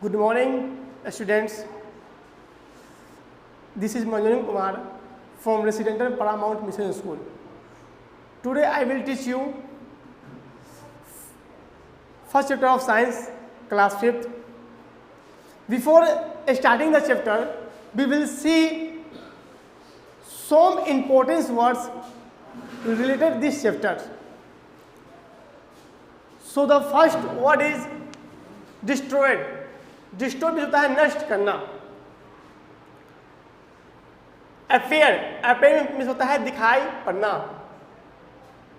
Good morning, students. This is Manjunath Kumar from Residential Paramount Mission School. Today I will teach you first chapter of science, class 5th. Before starting the chapter, we will see some important words related to this chapter. So the first word is destroyed. Destroy भी होता है नष्ट करना. Affair, affair means होता है दिखाई पड़ना.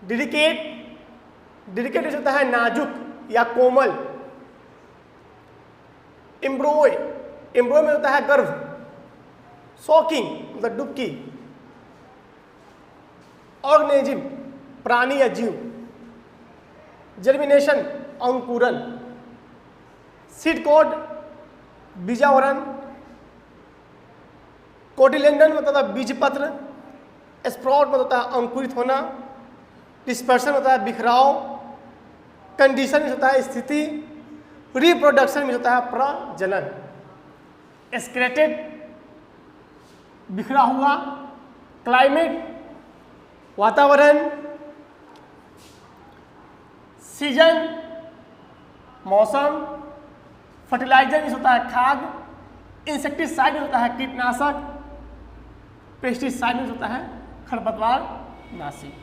Delicate, delicate means होता है नाजुक या कोमल. एम्ब्रोय, एम्ब्रोय में होता है गर्भ. शॉकिंग मतलब डुबकी. ऑर्गेनिज्म, प्राणी या जीव. जर्मिनेशन, अंकुरन. Seed code, बीजावरण. कोटिलेंडन मतलब बीज पत्र. स्प्राउट मतलब होता है अंकुरित होना. डिस्पर्सन होता है बिखराव. कंडीशन होता है स्थिति. रिप्रोडक्शन में होता है प्रजनन. स्केलेटेड बिखरा हुआ. क्लाइमेट वातावरण. सीजन मौसम. फर्टिलाइजर होता है खाद. इंसेक्टिसाइड होता है कीटनाशक. पेस्टिसाइड होता है खरपतवार नाशी.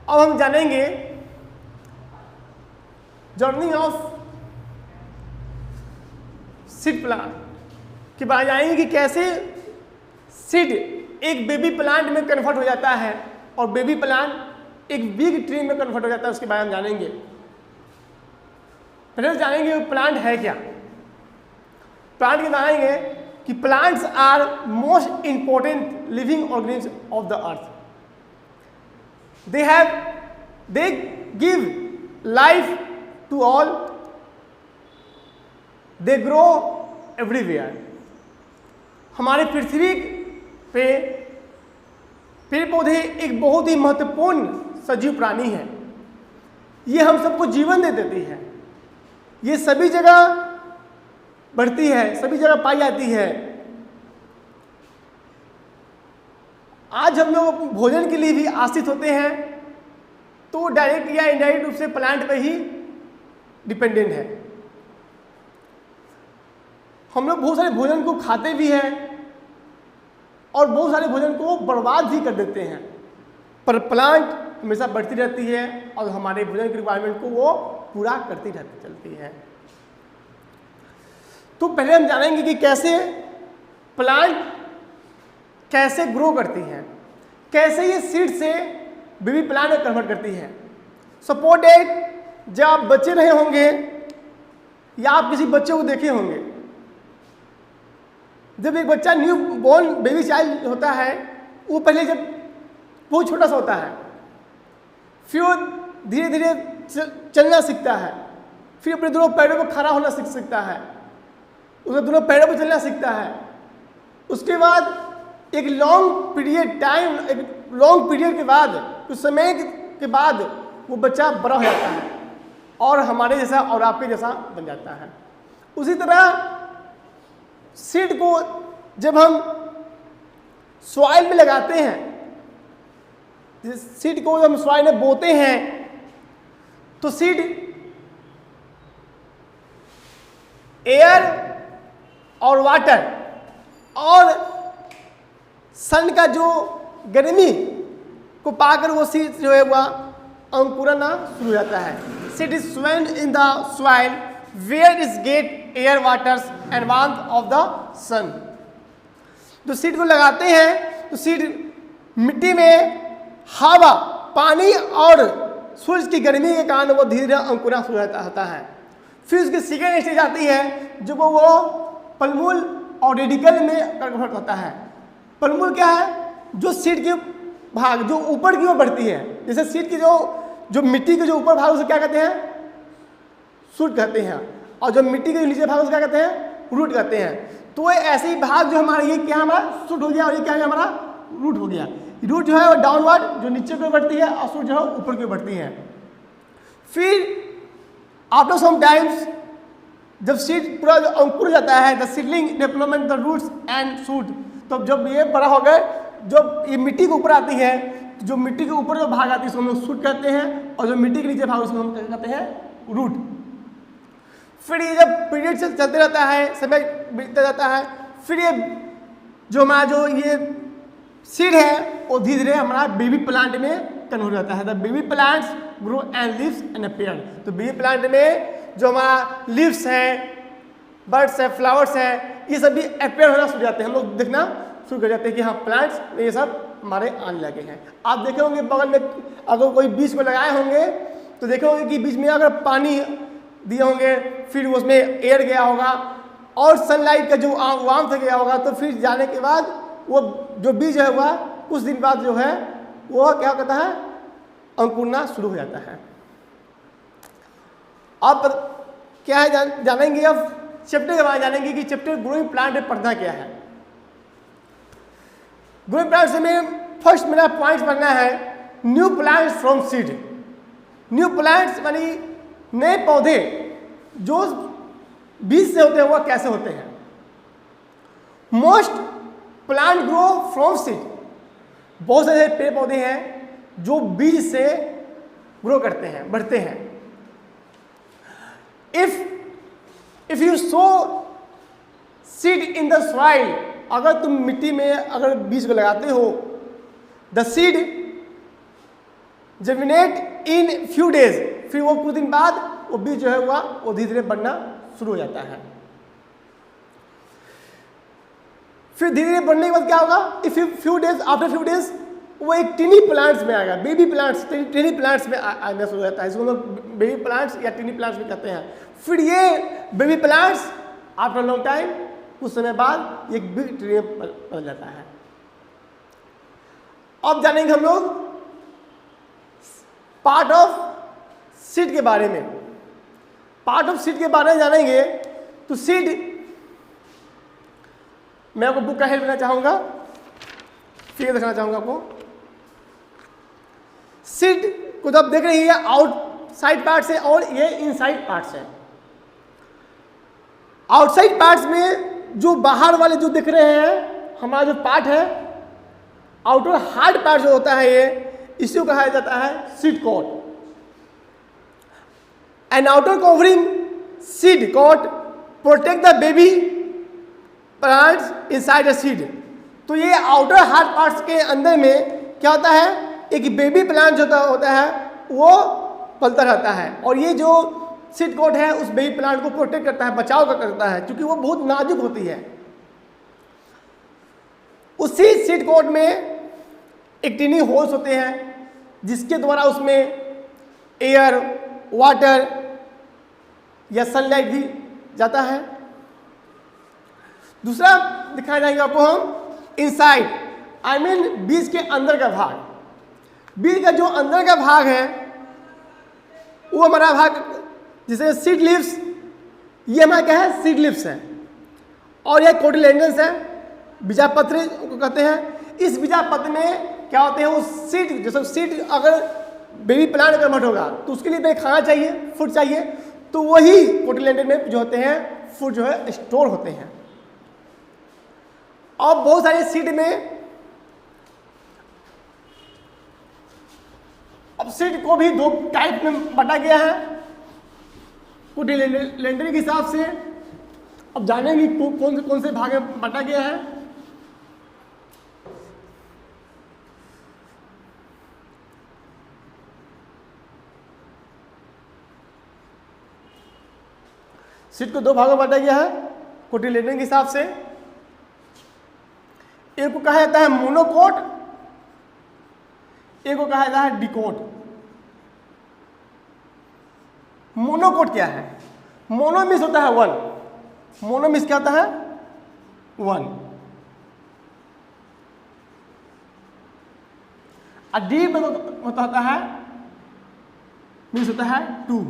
अब हम जानेंगे जर्नी ऑफ सीड प्लांट की बात जानेंगे कि कैसे सीड एक बेबी प्लांट में कन्वर्ट हो जाता है और बेबी प्लांट एक बिग ट्री में कन्वर्ट हो जाता है. उसके बारे में जानेंगे. पहले जानेंगे प्लांट है क्या. प्लांट के जानेंगे कि plants are most important living organism of the earth. They give life to all. They grow everywhere. हमारे पृथ्वी पे पेड़ पौधे एक बहुत ही महत्वपूर्ण सजीव प्राणी है. ये हम सबको जीवन दे देती है. ये सभी जगह बढ़ती है, सभी जगह पाई जाती है. आज हम लोग भोजन के लिए भी आश्रित होते हैं तो डायरेक्ट या इनडायरेक्ट रूप से प्लांट पे ही डिपेंडेंट है. हम लोग बहुत सारे भोजन को खाते भी हैं और बहुत सारे भोजन को बर्बाद भी कर देते हैं. पर प्लांट हमेशा बढ़ती रहती है और हमारे भोजन की रिक्वायरमेंट को वो पूरा करती रहती चलती है. तो पहले हम जानेंगे कि कैसे प्लांट कैसे ग्रो करती है, कैसे ये सीड से बेबी प्लांट में कन्वर्ट करती है. सपोज दैट जब आप बच्चे रहे होंगे या आप किसी बच्चे को देखे होंगे, जब एक बच्चा न्यू बॉर्न बेबी चाइल्ड होता है वो पहले जब बहुत छोटा सा होता है, फिर वो धीरे धीरे चलना सीखता है. फिर अपने दोनों पैरों पर खड़ा होना सीख सकता है. उसके दोनों पैरों पर चलना सीखता है. उसके बाद एक लॉन्ग पीरियड के बाद, कुछ समय के बाद वो बच्चा बड़ा हो जाता है और हमारे जैसा और आपके जैसा बन जाता है. उसी तरह सीड को जब हम सॉइल में लगाते हैं, सीड को जब हम सॉइल में बोते हैं तो सीड एयर और वाटर और सन का जो गर्मी को पाकर वो सीड जो है वह अंकुरना शुरू हो जाता है. Seed is sown in the soil where is get air waters and warmth of the sun. तो सीड को लगाते हैं तो सीड मिट्टी में हवा, पानी और सूरज की गर्मी के कारण वो धीरे धीरे अंकुरना शुरू होता है. फिर उसकी सेकेंड स्टेज आती है जो वो पल्मूल और रेडिकल में कन्वर्ट होता है. पल्मूल क्या है? जो सीड के भाग जो ऊपर की ओर बढ़ती है. जैसे सीड की जो मिट्टी के जो ऊपर भाग उसे क्या कहते हैं? शूट कहते हैं. और जो मिट्टी के नीचे भाग उसे क्या कहते हैं? रूट कहते हैं. तो ऐसे ही भाग जो हमारा ये क्या हमारा शूट हो गया और ये क्या है हमारा रूट हो गया. रूट जो है वो डाउनवर्ड जो नीचे को बढ़ती है और शूट जो है ऊपर की बढ़ती है. फिर आफ्टर सम टाइम्स जब सीड पूरा जो अंकुर जाता है, the seedling development the roots and shoot, तो जब ये बड़ा हो गए, जब ये मिट्टी के ऊपर आती है, तो जो मिट्टी के ऊपर जो भाग आती है उसको हम लोग शूट कहते हैं, और जो मिट्टी के नीचे भाग उसको हम कहते हैं रूट। फिर ये जब पीरियड से चलते रहता है, समय बीतता जाता है, फिर ये जो हमारा जो ये सीड है वो धीरे धीरे हमारा बेबी प्लांट में कन्वर्ट हो जाता है। The baby plants grow and leaves and appear. तो बेबी प्लांट में जो हमारा लीव्स हैं, बर्ड्स हैं, फ्लावर्स हैं, ये सब भी अपीयर होना शुरू हो जाते हैं। हम लोग देखना शुरू कर जाते हैं कि हाँ प्लांट्स ये सब हमारे आने लगे हैं। आप देखे होंगे बगल में अगर कोई बीज को लगाए होंगे तो देखे होंगे कि बीच में अगर पानी दिए होंगे, फिर उसमें एयर गया होगा और सनलाइट का जो वार्म से गया होगा, तो फिर जाने के बाद वो जो बीज है हुआ कुछ दिन बाद जो है वो क्या करता है, अंकुरना शुरू हो जाता है। अब क्या है जानेंगे, अब चैप्टर के बारे में जानेंगे कि चैप्टर ग्रोइंग प्लांट में पढ़ना क्या है। ग्रोइंग प्लांट्स में फर्स्ट मेरा पॉइंट पढ़ना है new plants from seed. New plants यानी नए पौधे जो बीज से होते हैं वह कैसे होते हैं। Most plant grow from seed. बहुत सारे पेड़ पौधे हैं जो बीज से ग्रो करते हैं, बढ़ते हैं। If you so seed in the soil, अगर तुम मिट्टी में अगर बीज को लगाते हो, the seed germinate in few days, फिर वो कुछ दिन बाद वो बीज जो है वो धीरे धीरे बढ़ना शुरू हो जाता है। फिर धीरे धीरे बढ़ने के बाद क्या होगा, if few days after few days वो एक टिनी प्लांट्स में आएगा, बेबी प्लांट्स, टिनी प्लांट्स में आना शुरू हो जाता है। इसको लोग बेबी प्लांट्स या टिनी प्लांट्स भी कहते हैं। फिर ये baby plants after long time, कुछ समय बाद एक बिग ट्री बन जाता है। अब जानेंगे हम लोग पार्ट ऑफ सीड के बारे में। पार्ट ऑफ सीड के बारे में जानेंगे तो सीड, मैं आपको बुक का हेल्प देना चाहूंगा, फिर दिखाना चाहूंगा आपको। सीड को जब देख रही है आउटसाइड पार्ट्स है और ये इनसाइड पार्ट्स है। आउटसाइड पार्ट्स में जो बाहर वाले जो दिख रहे हैं हमारा जो पार्ट है, आउटर हार्ड पार्ट जो होता है ये, इसी को कहा जाता है seed coat. An outer covering seed coat protect the baby plants inside the seed. तो ये आउटर हार्ड पार्ट्स के अंदर में क्या होता है, एक बेबी प्लांट जो होता है वो पलता रहता है, और ये जो सीड कोट है उस बेबी प्लांट को प्रोटेक्ट करता है, बचाव करता है, क्योंकि वो बहुत नाजुक होती है। उसी सीड कोट में एक टिनी होल्स होते हैं जिसके द्वारा उसमें एयर, वाटर या सनलाइट भी जाता है। दूसरा दिखाया जाएगा आपको हम इनसाइड, आई मीन बीज के अंदर का भाग। बीज का जो अंदर का भाग है वो हमारा भाग, जैसे सीड लिव्स, ये हमारा क्या है, सीड लिव्स है, और यह कोटिलेडन्स है, बीजापत्र को कहते हैं। इस बीजापत्र में क्या होते हैं, वो सीड, जैसे सीड अगर बेबी प्लांट कन्वर्ट होगा तो उसके लिए खाना चाहिए, फूड चाहिए, तो वही कोटिलेडन में जो होते हैं फूड जो है स्टोर होते हैं। और बहुत सारे सीड में, अब सीड को भी दो टाइप में बांटा गया है कोटिलेडन के हिसाब से। अब जानेंगे कौन से भाग में बांटा गया है। सीड को दो भागों में बांटा गया है कोटिलेडन के हिसाब से। एक को कहा जाता है मोनोकोट, एक को कहा जाता है डिकोट। मोनोकोट क्या है, मोनो मीन्स होता है वन, मोनो मीन्स क्या होता है, वन। डी में होता है मीन्स होता है टू।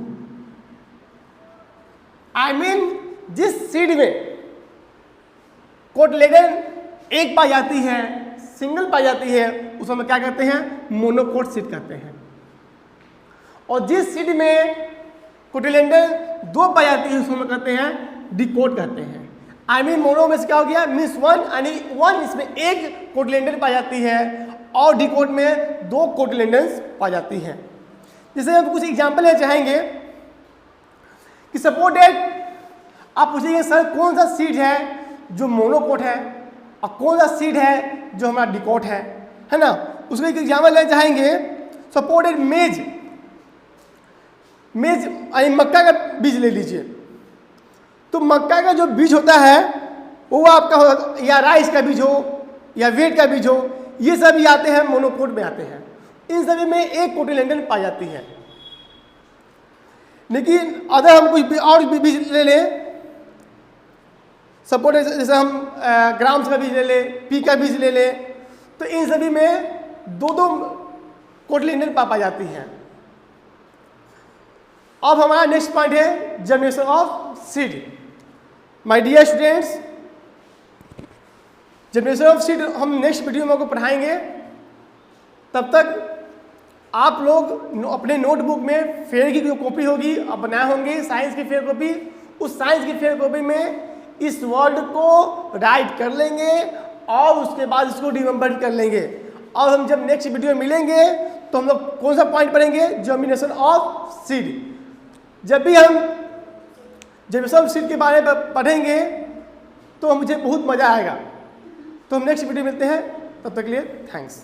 आई मीन जिस सीड में कोटिलेडन एक पाई जाती है, सिंगल पाई जाती है, उसको हम क्या कहते हैं, मोनोकोट सीड कहते हैं। और जिस सीड में कोटिलेडन 2 पाई जाती है, उसको हम कहते हैं डिकोट कहते हैं। आई मीन मोनो में से क्या हो गया, मीन्स 1 यानी 1 इसमें 1 कोटिलेडन पाई जाती है और डिकोट में 2 कोटिलेडन्स पाई जाती हैं। जैसे हम कुछ एग्जाम्पल लेना चाहेंगे कि सपोर्टेड आप पूछेंगे सर कौन सा सीड है जो मोनोकोट है और कौन सा सीड है जो हमारा डिकोट है ना। उसमें एक एग्जाम्पल लेना चाहेंगे, सपोर्टेड मेज यानी मक्का का बीज ले लीजिए। तो मक्का का जो बीज होता है वो आपका या राइस का बीज हो या वेट का बीज हो, ये सभी आते हैं मोनोकोट में आते हैं। इन सभी में 1 कोटिलेडन पाई जाती है। लेकिन अगर हम कुछ और बीज ले लें, सपोर्ट जैसे हम ग्राम्स का बीज ले लें, पी का बीज ले लें, तो इन सभी में 2 कोटिलेडन पाई जाती हैं। अब हमारा नेक्स्ट पॉइंट है germination of seed. My dear students, germination of seed हम नेक्स्ट वीडियो में आपको पढ़ाएंगे। तब तक आप लोग अपने नोटबुक में फेयर की जो कॉपी होगी आप बनाए होंगे, साइंस की फेयर कॉपी, उस साइंस की फेयर कॉपी में इस वर्ड को राइट कर लेंगे और उसके बाद इसको रिमेंबर कर लेंगे। और हम जब नेक्स्ट वीडियो मिलेंगे तो हम लोग कौन सा पॉइंट पढ़ेंगे, जर्मिनेशन ऑफ सीड। जब भी हम जर्मिनेशन ऑफ सीड के बारे में पढ़ेंगे तो मुझे बहुत मज़ा आएगा। तो हम नेक्स्ट वीडियो मिलते हैं, तब तक के लिए थैंक्स।